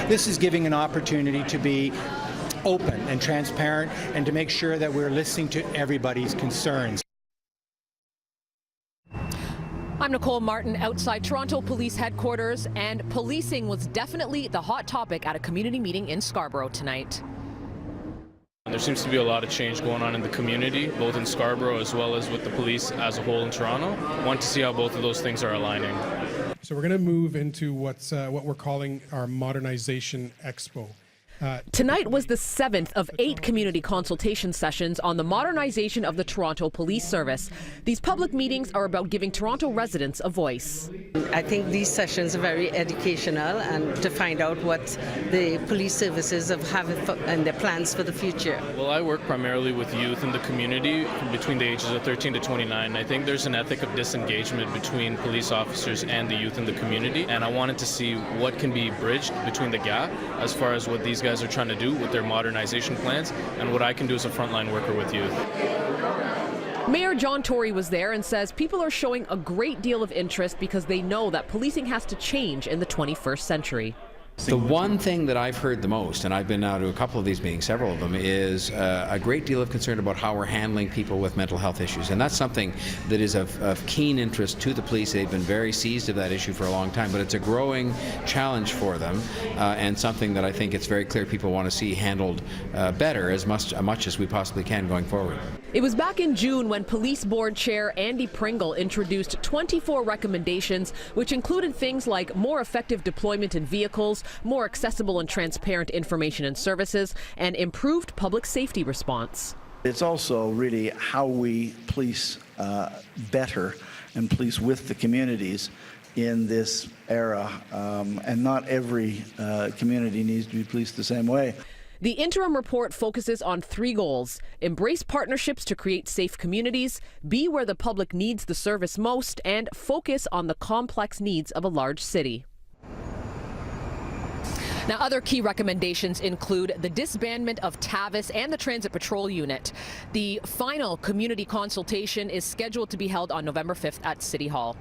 this is giving an opportunity to be open and transparent and to make sure that we're listening to everybody's concerns. I'm Nicole Martin outside Toronto Police Headquarters, and policing was definitely the hot topic at a community meeting in Scarborough tonight. There seems to be a lot of change going on in the community, both in Scarborough as well as with the police as a whole in Toronto. I want to see how both of those things are aligning. So we're going to move into what we're calling our Modernization Expo. Tonight was the 7th of 8 community consultation sessions on the modernization of the Toronto Police Service. These public meetings are about giving Toronto residents a voice. I think these sessions are very educational and to find out what the police services have and their plans for the future. Well, I work primarily with youth in the community between the ages of 13 to 29. I think there's an ethic of disengagement between police officers and the youth in the community, and I wanted to see what can be bridged between the gap as far as what these guys are trying to do with their modernization plans and what I can do as a frontline worker with youth. Mayor John Tory was there and says people are showing a great deal of interest because they know that policing has to change in the 21st century. The one thing that I've heard the most, and I've been now to a couple of these meetings, several of them, is a great deal of concern about how we're handling people with mental health issues. And that's something that is of keen interest to the police. They've been very seized of that issue for a long time, but it's a growing challenge for them and something that I think it's very clear people want to see handled better as much as we possibly can going forward. It was back in June when Police Board Chair Andy Pringle introduced 24 recommendations, which included things like more effective deployment in vehicles, more accessible and transparent information and services, and improved public safety response. It's also really how we police better and police with the communities in this era, and not every community needs to be policed the same way. The interim report focuses on 3 goals: embrace partnerships to create safe communities, be where the public needs the service most, and focus on the complex needs of a large city. Now, other key recommendations include the disbandment of TAVIS and the Transit Patrol Unit. The final community consultation is scheduled to be held on November 5th at City Hall.